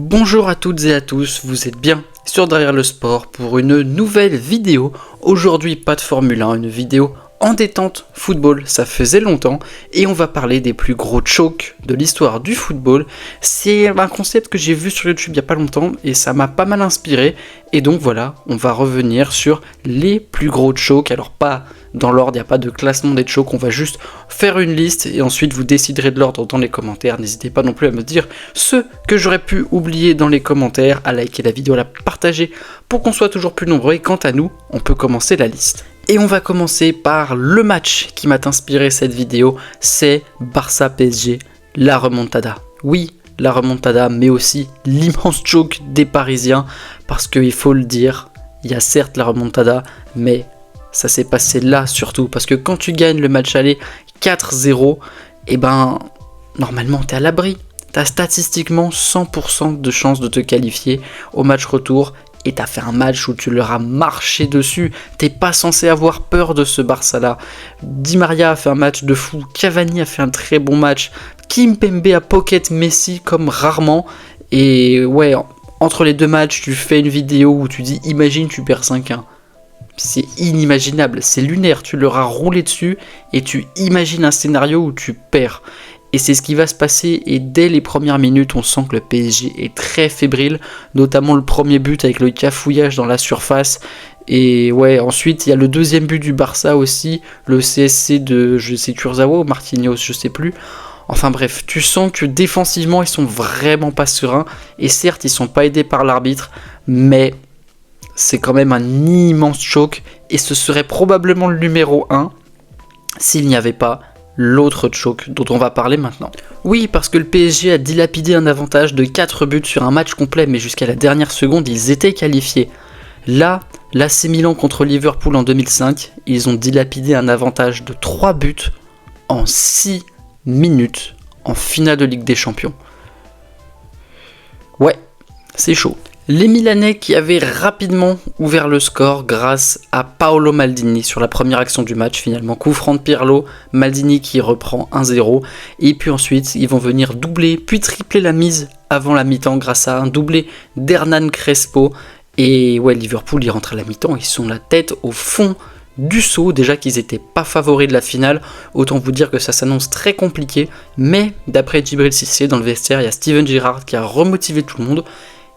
Bonjour à toutes et à tous, vous êtes bien sur Derrière le Sport pour une nouvelle vidéo. Aujourd'hui pas de Formule 1, une vidéo en détente football, ça faisait longtemps et on va parler des plus gros chokes de l'histoire du football. C'est un concept que j'ai vu sur YouTube il n'y a pas longtemps et ça m'a pas mal inspiré et donc voilà, on va revenir sur les plus gros chokes. Alors pas dans l'ordre, il n'y a pas de classement des chokes, on va juste faire une liste et ensuite vous déciderez de l'ordre dans les commentaires. N'hésitez pas non plus à me dire ce que j'aurais pu oublier dans les commentaires, à liker la vidéo, à la partager pour qu'on soit toujours plus nombreux et quant à nous, on peut commencer la liste. Et on va commencer par le match qui m'a inspiré cette vidéo, c'est Barça-PSG, la remontada. Oui, la remontada, mais aussi l'immense choke des Parisiens, parce qu'il faut le dire, il y a certes la remontada, mais ça s'est passé là surtout, parce que quand tu gagnes le match aller 4-0, et ben normalement t'es à l'abri. T'as statistiquement 100% de chances de te qualifier au match retour. Et t'as fait un match où tu leur as marché dessus. T'es pas censé avoir peur de ce Barça-là. Di Maria a fait un match de fou. Cavani a fait un très bon match. Kimpembe a pocket Messi comme rarement. Et ouais, entre les deux matchs, tu fais une vidéo où tu dis imagine tu perds 5-1. C'est inimaginable, c'est lunaire. Tu leur as roulé dessus et tu imagines un scénario où tu perds. Et c'est ce qui va se passer et dès les premières minutes, on sent que le PSG est très fébrile, notamment le premier but avec le cafouillage dans la surface. Et ouais, ensuite il y a le deuxième but du Barça aussi, le CSC de je sais Kurzawa ou Marquinhos, je sais plus. Enfin bref, tu sens que défensivement ils sont vraiment pas sereins et certes ils sont pas aidés par l'arbitre, mais c'est quand même un immense choc et ce serait probablement le numéro 1 s'il n'y avait pas l'autre choke dont on va parler maintenant. Oui, parce que le PSG a dilapidé un avantage de 4 buts sur un match complet, mais jusqu'à la dernière seconde, ils étaient qualifiés. Là, l'AC Milan contre Liverpool en 2005, ils ont dilapidé un avantage de 3 buts en 6 minutes en finale de Ligue des Champions. Ouais, c'est chaud. Les Milanais qui avaient rapidement ouvert le score grâce à Paolo Maldini sur la première action du match, finalement coup franc de Pirlo, Maldini qui reprend 1-0 et puis ensuite ils vont venir doubler puis tripler la mise avant la mi-temps grâce à un doublé d'Hernan Crespo et ouais, Liverpool ils rentrent à la mi-temps, ils sont la tête au fond du seau, déjà qu'ils n'étaient pas favoris de la finale, autant vous dire que ça s'annonce très compliqué, mais d'après Djibril Cissé dans le vestiaire, il y a Steven Gerrard qui a remotivé tout le monde.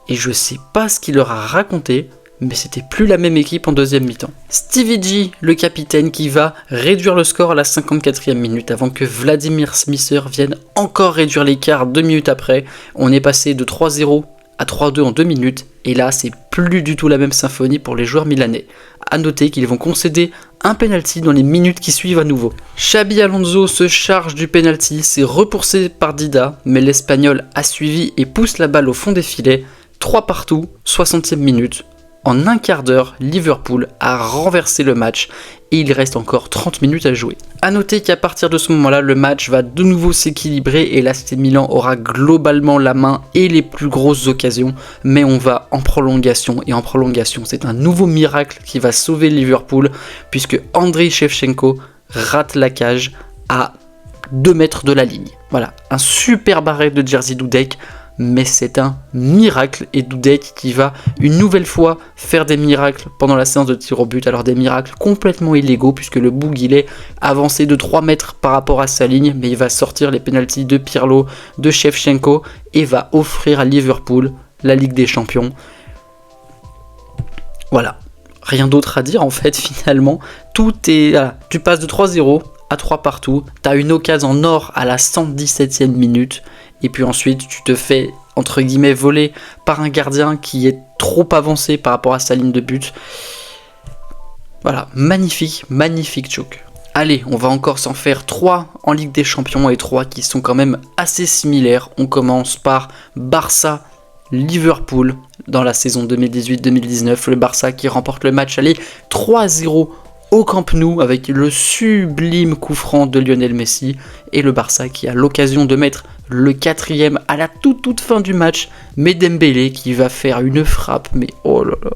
Et je sais pas ce qu'il leur a raconté, mais c'était plus la même équipe en deuxième mi-temps. Stevie G, le capitaine, qui va réduire le score à la 54e minute avant que Vladimir Smisser vienne encore réduire l'écart 2 minutes après. On est passé de 3-0 à 3-2 en 2 minutes, et là c'est plus du tout la même symphonie pour les joueurs milanais. A noter qu'ils vont concéder un penalty dans les minutes qui suivent à nouveau. Xabi Alonso se charge du penalty, c'est repoussé par Dida, mais l'Espagnol a suivi et pousse la balle au fond des filets. 3 partout, 60e minute. En un quart d'heure, Liverpool a renversé le match et il reste encore 30 minutes à jouer. A noter qu'à partir de ce moment-là, le match va de nouveau s'équilibrer et l'AC Milan aura globalement la main et les plus grosses occasions, mais on va en prolongation et en prolongation, c'est un nouveau miracle qui va sauver Liverpool puisque Andriy Shevchenko rate la cage à 2 mètres de la ligne. Voilà, un super arrêt de Jerzy Dudek. Mais c'est un miracle et Dudek qui va une nouvelle fois faire des miracles pendant la séance de tir au but, alors des miracles complètement illégaux puisque le Boug il est avancé de 3 mètres par rapport à sa ligne, mais il va sortir les pénaltys de Pirlo, de Shevchenko et va offrir à Liverpool la Ligue des Champions. Voilà, rien d'autre à dire en fait finalement, tout est... Voilà. Tu passes de 3-0 à 3 partout, t'as une occasion en or à la 117e minute, et puis ensuite tu te fais entre guillemets voler par un gardien qui est trop avancé par rapport à sa ligne de but. Voilà, magnifique choke. Allez, on va encore s'en faire 3 en Ligue des Champions et 3 qui sont quand même assez similaires. On commence par Barça Liverpool dans la saison 2018-2019, le Barça qui remporte le match aller 3-0 au Camp Nou avec le sublime coup franc de Lionel Messi et le Barça qui a l'occasion de mettre le 4e à la toute fin du match, mais Dembélé qui va faire une frappe, mais oh là là.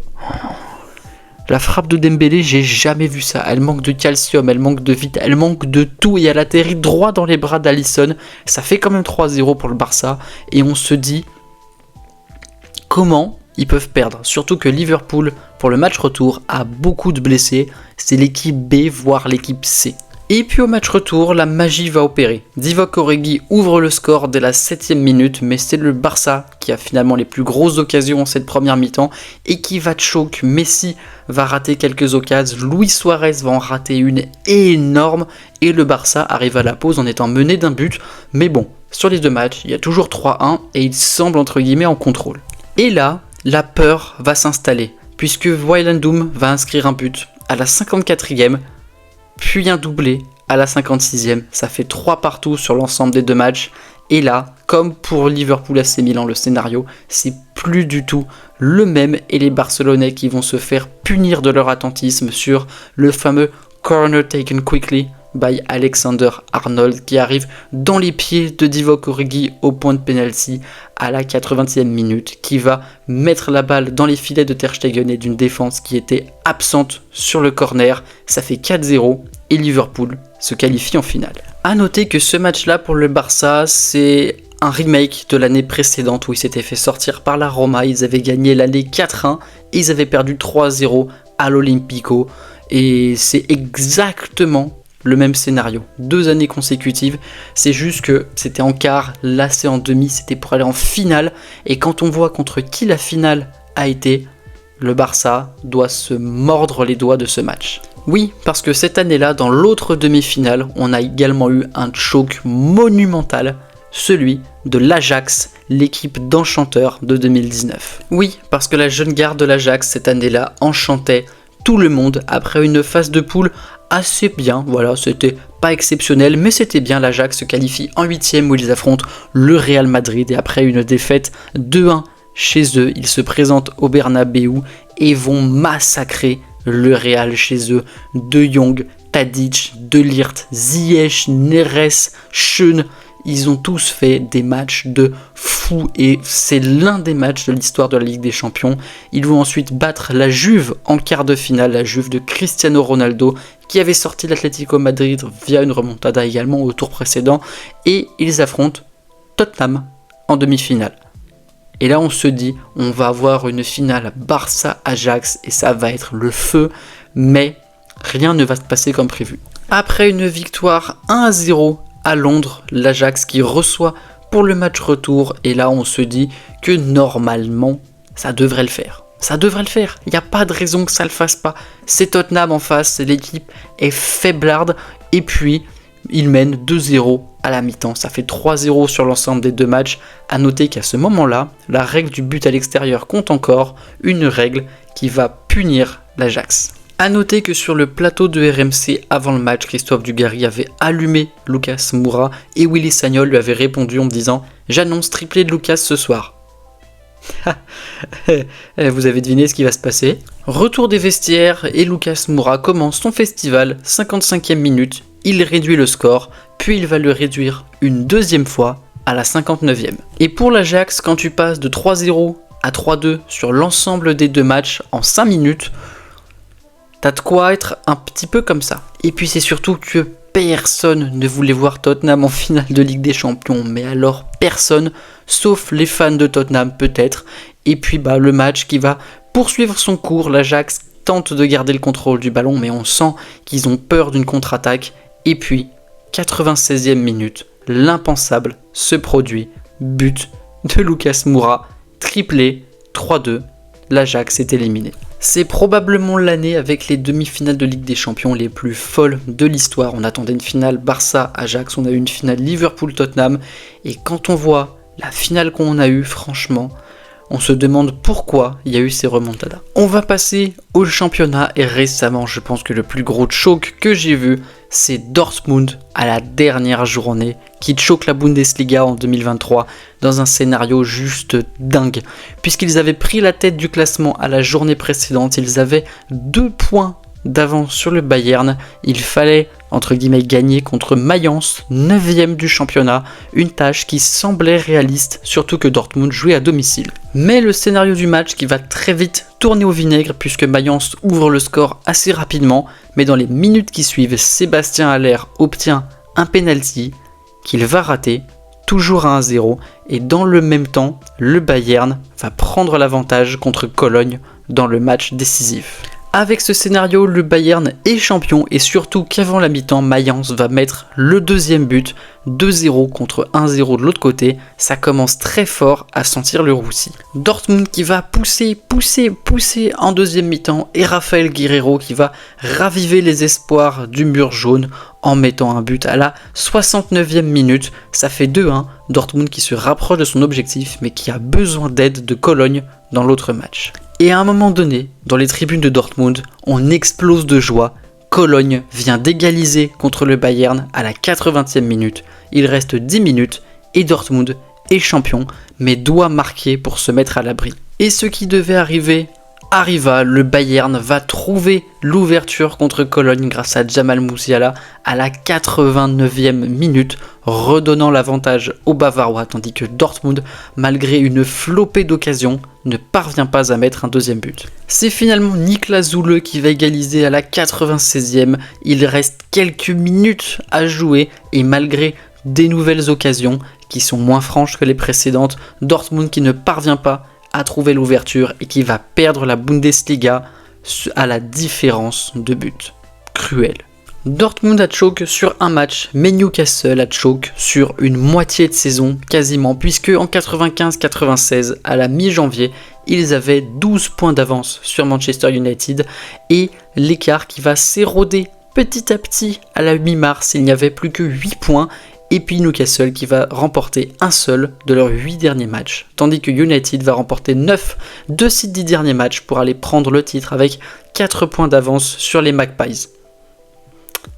La frappe de Dembélé, j'ai jamais vu ça. Elle manque de calcium, elle manque de vitesse, elle manque de tout et elle atterrit droit dans les bras d'Alisson. Ça fait quand même 3-0 pour le Barça et on se dit comment ils peuvent perdre. Surtout que Liverpool, pour le match retour, a beaucoup de blessés. C'est l'équipe B, voire l'équipe C. Et puis au match retour, la magie va opérer. Divock Origi ouvre le score dès la 7ème minute, mais c'est le Barça qui a finalement les plus grosses occasions en cette première mi-temps et qui va choke. Messi va rater quelques occasions, Luis Suarez va en rater une énorme et le Barça arrive à la pause en étant mené d'un but. Mais bon, sur les deux matchs, il y a toujours 3-1 et il semble entre guillemets en contrôle. Et là, la peur va s'installer puisque Wijnaldum va inscrire un but à la 54e, puis un doublé à la 56e, ça fait 3 partout sur l'ensemble des deux matchs. Et là, comme pour Liverpool AC Milan, le scénario, c'est plus du tout le même et les Barcelonais qui vont se faire punir de leur attentisme sur le fameux corner taken quickly by Alexander-Arnold qui arrive dans les pieds de Divock Origi au point de penalty à la 80e minute, qui va mettre la balle dans les filets de Ter Stegen et d'une défense qui était absente sur le corner. Ça fait 4-0 et Liverpool se qualifie en finale. A noter que ce match-là pour le Barça, c'est un remake de l'année précédente où ils s'étaient fait sortir par la Roma. Ils avaient gagné l'année 4-1 et ils avaient perdu 3-0 à l'Olympico. Et c'est exactement le même scénario, 2 années consécutives, c'est juste que c'était en quart, là c'est en demi, c'était pour aller en finale, et quand on voit contre qui la finale a été, le Barça doit se mordre les doigts de ce match. Oui, parce que cette année-là, dans l'autre demi-finale, on a également eu un choke monumental, celui de l'Ajax, l'équipe d'enchanteurs de 2019. Oui, parce que la jeune garde de l'Ajax cette année-là enchantait tout le monde après une phase de poule assez bien, voilà, c'était pas exceptionnel, mais c'était bien. L'Ajax se qualifie en 8ème où ils affrontent le Real Madrid et après une défaite 2-1 chez eux, ils se présentent au Bernabéu et vont massacrer le Real chez eux. De Jong, Tadic, De Ligt, Ziyech, Neres, Schön, ils ont tous fait des matchs de fou et c'est l'un des matchs de l'histoire de la Ligue des Champions. Ils vont ensuite battre la Juve en quart de finale, la Juve de Cristiano Ronaldo qui avait sorti l'Atlético Madrid via une remontada également au tour précédent, et ils affrontent Tottenham en demi-finale. Et là on se dit, on va avoir une finale Barça-Ajax et ça va être le feu, mais rien ne va se passer comme prévu. Après une victoire 1-0 à Londres, l'Ajax qui reçoit pour le match retour, et là on se dit que normalement ça devrait le faire. Ça devrait le faire, il n'y a pas de raison que ça ne le fasse pas. C'est Tottenham en face, l'équipe est faiblarde, et puis il mène 2-0 à la mi-temps. Ça fait 3-0 sur l'ensemble des deux matchs. A noter qu'à ce moment-là, la règle du but à l'extérieur compte encore, une règle qui va punir l'Ajax. A noter que sur le plateau de RMC avant le match, Christophe Dugarry avait allumé Lucas Moura et Willy Sagnol lui avait répondu en me disant « J'annonce triplé de Lucas ce soir ». Vous avez deviné ce qui va se passer. Retour des vestiaires et Lucas Moura commence son festival, 55e minute, il réduit le score, puis il va le réduire une deuxième fois à la 59e. Et pour l'Ajax, quand tu passes de 3-0 à 3-2 sur l'ensemble des deux matchs en 5 minutes, t'as de quoi être un petit peu comme ça. Et puis c'est surtout que personne ne voulait voir Tottenham en finale de Ligue des Champions, mais alors personne, sauf les fans de Tottenham peut-être. Et puis le match qui va poursuivre son cours, l'Ajax tente de garder le contrôle du ballon, mais on sent qu'ils ont peur d'une contre-attaque. Et puis, 96e minute, l'impensable se produit, but de Lucas Moura, triplé, 3-2, l'Ajax est éliminé. C'est probablement l'année avec les demi-finales de Ligue des Champions les plus folles de l'histoire. On attendait une finale Barça-Ajax, on a eu une finale Liverpool-Tottenham, et quand on voit la finale qu'on a eue, franchement, on se demande pourquoi il y a eu ces remontadas. On va passer au championnat, et récemment, je pense que le plus gros choke que j'ai vu, c'est Dortmund à la dernière journée qui choque la Bundesliga en 2023 dans un scénario juste dingue. Puisqu'ils avaient pris la tête du classement à la journée précédente, ils avaient 2 points d'avance sur le Bayern. Il fallait, entre guillemets, gagner contre Mayence, 9e du championnat, une tâche qui semblait réaliste, surtout que Dortmund jouait à domicile. Mais le scénario du match qui va très vite tourner au vinaigre puisque Mayence ouvre le score assez rapidement, mais dans les minutes qui suivent, Sébastien Haller obtient un penalty qu'il va rater toujours à 1-0 et dans le même temps, le Bayern va prendre l'avantage contre Cologne dans le match décisif. Avec ce scénario, le Bayern est champion et surtout qu'avant la mi-temps, Mayence va mettre le deuxième but, 2-0 contre 1-0 de l'autre côté. Ça commence très fort à sentir le roussi. Dortmund qui va pousser en deuxième mi-temps et Raphaël Guerreiro qui va raviver les espoirs du mur jaune en mettant un but à la 69e minute. Ça fait 2-1, Dortmund qui se rapproche de son objectif mais qui a besoin d'aide de Cologne dans l'autre match. Et à un moment donné, dans les tribunes de Dortmund, on explose de joie. Cologne vient d'égaliser contre le Bayern à la 80e minute. Il reste 10 minutes et Dortmund est champion, mais doit marquer pour se mettre à l'abri. Et ce qui devait arriver arriva, le Bayern va trouver l'ouverture contre Cologne grâce à Jamal Musiala à la 89e minute, redonnant l'avantage aux Bavarois, tandis que Dortmund, malgré une flopée d'occasions, ne parvient pas à mettre un deuxième but. C'est finalement Niklas Süle qui va égaliser à la 96e, il reste quelques minutes à jouer et malgré des nouvelles occasions qui sont moins franches que les précédentes, Dortmund qui ne parvient pas à trouver l'ouverture et qui va perdre la Bundesliga à la différence de but. Cruel. Dortmund a choke sur un match, mais Newcastle a choke sur une moitié de saison quasiment, puisque en 95-96, à la mi-janvier, ils avaient 12 points d'avance sur Manchester United et l'écart qui va s'éroder petit à petit à la mi-mars, il n'y avait plus que 8 points. Et puis Newcastle qui va remporter un seul de leurs 8 derniers matchs, tandis que United va remporter 9 de ses 10 derniers matchs pour aller prendre le titre avec 4 points d'avance sur les Magpies.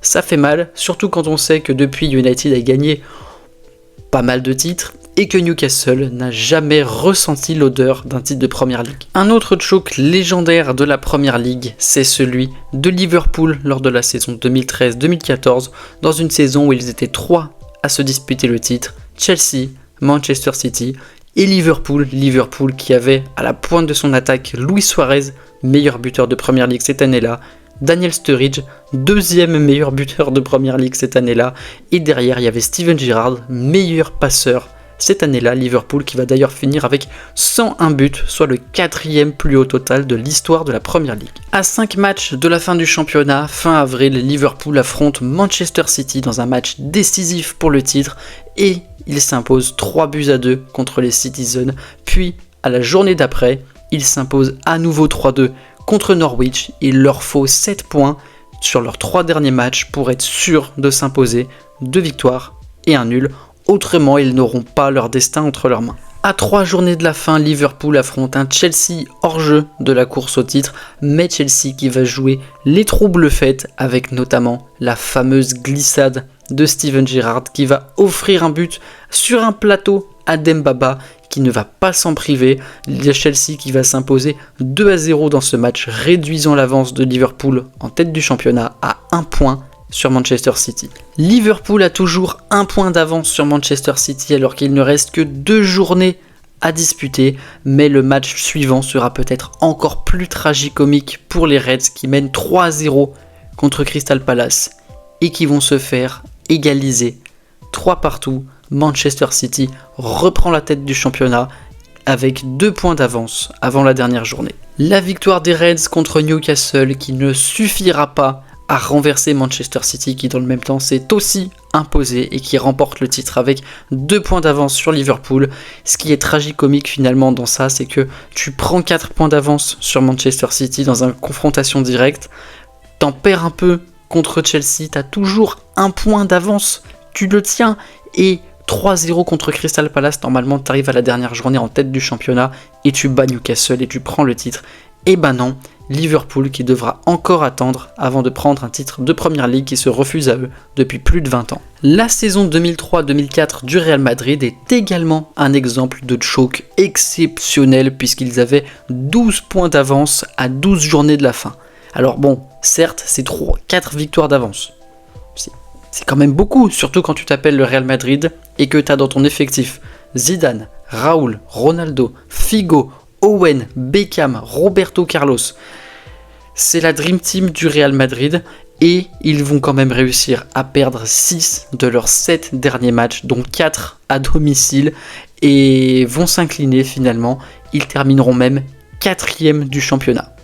Ça fait mal, surtout quand on sait que depuis United a gagné pas mal de titres et que Newcastle n'a jamais ressenti l'odeur d'un titre de Premier League. Un autre choc légendaire de la Premier League, c'est celui de Liverpool lors de la saison 2013-2014, dans une saison où ils étaient 3 à se disputer le titre, Chelsea, Manchester City et Liverpool qui avait à la pointe de son attaque Luis Suarez, meilleur buteur de Premier League cette année-là, Daniel Sturridge, deuxième meilleur buteur de Premier League cette année-là, et derrière il y avait Steven Gerrard, meilleur passeur cette année-là, Liverpool qui va d'ailleurs finir avec 101 buts, soit le 4e plus haut total de l'histoire de la Premier League. À 5 matchs de la fin du championnat, fin avril, Liverpool affronte Manchester City dans un match décisif pour le titre et il s'impose 3-2 contre les Citizens, puis à la journée d'après, il s'impose à nouveau 3-2 contre Norwich. Il leur faut 7 points sur leurs 3 derniers matchs pour être sûr de s'imposer, 2 victoires et un nul. Autrement, ils n'auront pas leur destin entre leurs mains. À 3 journées de la fin, Liverpool affronte un Chelsea hors jeu de la course au titre, mais Chelsea qui va jouer les troubles faits avec notamment la fameuse glissade de Steven Gerrard qui va offrir un but sur un plateau à Dembaba qui ne va pas s'en priver. Le Chelsea qui va s'imposer 2-0 dans ce match, réduisant l'avance de Liverpool en tête du championnat à 1 point sur Manchester City. Liverpool a toujours 1 point d'avance sur Manchester City alors qu'il ne reste que 2 journées à disputer, mais le match suivant sera peut-être encore plus tragicomique pour les Reds qui mènent 3-0 contre Crystal Palace et qui vont se faire égaliser 3-3. Manchester City reprend la tête du championnat avec 2 points d'avance avant la dernière journée. La victoire des Reds contre Newcastle qui ne suffira pas à renverser Manchester City qui dans le même temps s'est aussi imposé et qui remporte le titre avec 2 points d'avance sur Liverpool. Ce qui est tragicomique finalement dans ça, c'est que tu prends 4 points d'avance sur Manchester City dans une confrontation directe, t'en perds un peu contre Chelsea, t'as toujours 1 point d'avance, tu le tiens, et 3-0 contre Crystal Palace, normalement tu arrives à la dernière journée en tête du championnat et tu bats Newcastle et tu prends le titre. Et ben non, Liverpool qui devra encore attendre avant de prendre un titre de Premier League qui se refuse à eux depuis plus de 20 ans. La saison 2003-2004 du Real Madrid est également un exemple de choc exceptionnel puisqu'ils avaient 12 points d'avance à 12 journées de la fin. Alors bon, certes, c'est 4 victoires d'avance. C'est quand même beaucoup, surtout quand tu t'appelles le Real Madrid et que tu as dans ton effectif Zidane, Raúl, Ronaldo, Figo, Owen, Beckham, Roberto Carlos. C'est la Dream Team du Real Madrid Et ils vont quand même réussir à perdre 6 de leurs 7 derniers matchs, dont 4 à domicile, et vont s'incliner finalement. Ils termineront même 4e du championnat.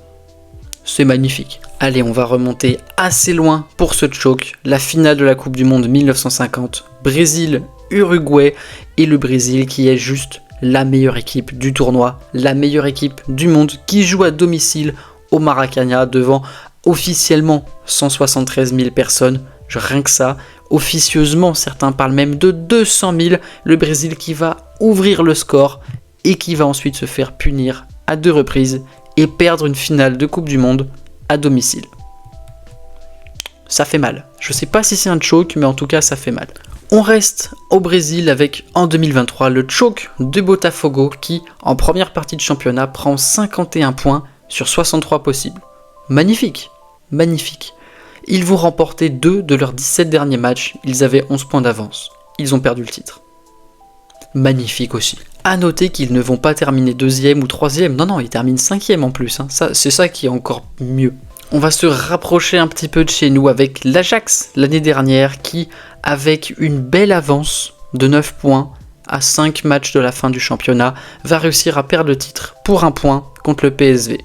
C'est magnifique. Allez, on va remonter assez loin pour ce choc. La finale de la Coupe du Monde 1950, Brésil-Uruguay, et le Brésil qui est juste la meilleure équipe du tournoi, la meilleure équipe du monde, qui joue à domicile au Maracanã devant officiellement 173 000 personnes, rien que ça. Officieusement, certains parlent même de 200 000. Le Brésil qui va ouvrir le score et qui va ensuite se faire punir à 2 reprises et perdre une finale de Coupe du Monde à domicile. Ça fait mal. Je sais pas si c'est un choke, mais en tout cas ça fait mal. On reste au Brésil avec, en 2023, le choke de Botafogo qui, en première partie de championnat, prend 51 points sur 63 possibles. Magnifique, magnifique. Ils vont remporter 2 de leurs 17 derniers matchs, ils avaient 11 points d'avance. Ils ont perdu le titre. Magnifique aussi. A noter qu'ils ne vont pas terminer 2e ou 3e, non, ils terminent 5e en plus, hein. C'est ça qui est encore mieux. On va se rapprocher un petit peu de chez nous avec l'Ajax l'année dernière qui, avec une belle avance de 9 points à 5 matchs de la fin du championnat, va réussir à perdre le titre pour 1 point contre le PSV.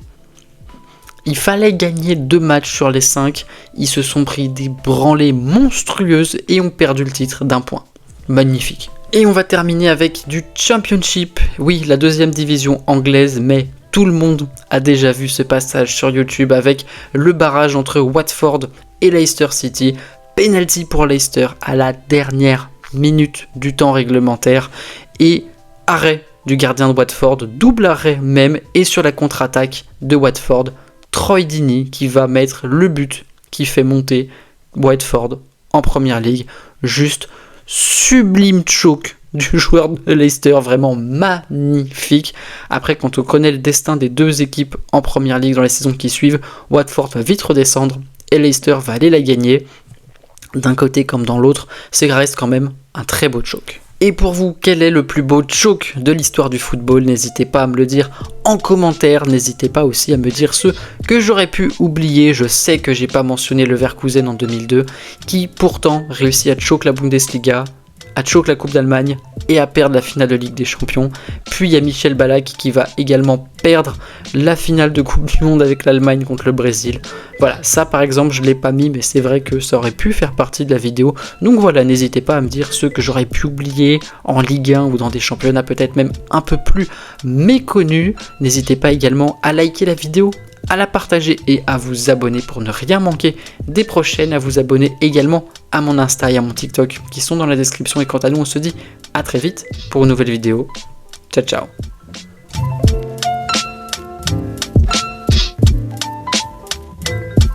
Il fallait gagner 2 matchs sur les 5, ils se sont pris des branlées monstrueuses et ont perdu le titre d'1 point. Magnifique. Et on va terminer avec du Championship, oui, la 2e division anglaise, mais tout le monde a déjà vu ce passage sur YouTube avec le barrage entre Watford et Leicester City. Penalty pour Leicester à la dernière minute du temps réglementaire et arrêt du gardien de Watford, double arrêt même, et sur la contre-attaque de Watford, Troy Deeney qui va mettre le but qui fait monter Watford en première ligue. Juste sublime choke du joueur de Leicester, vraiment magnifique. Après, quand on connaît le destin des 2 équipes en première ligue dans les saisons qui suivent, Watford va vite redescendre et Leicester va aller la gagner. D'un côté comme dans l'autre, ça reste quand même un très beau choke. Et pour vous, quel est le plus beau choke de l'histoire du football? N'hésitez pas à me le dire en commentaire, n'hésitez pas aussi à me dire ceux que j'aurais pu oublier. Je sais que j'ai pas mentionné le Leverkusen en 2002, qui pourtant réussit à choke la Bundesliga, à choke la Coupe d'Allemagne et à perdre la finale de Ligue des Champions. Puis il y a Michel Ballack qui va également perdre la finale de Coupe du Monde avec l'Allemagne contre le Brésil. Voilà, ça par exemple je ne l'ai pas mis, mais c'est vrai que ça aurait pu faire partie de la vidéo. Donc voilà, n'hésitez pas à me dire ceux que j'aurais pu oublier en Ligue 1 ou dans des championnats peut-être même un peu plus méconnus. N'hésitez pas également à liker la vidéo, à la partager et à vous abonner pour ne rien manquer des prochaines, à vous abonner également à mon Insta et à mon TikTok qui sont dans la description. Et quant à nous, on se dit à très vite pour une nouvelle vidéo. Ciao ciao.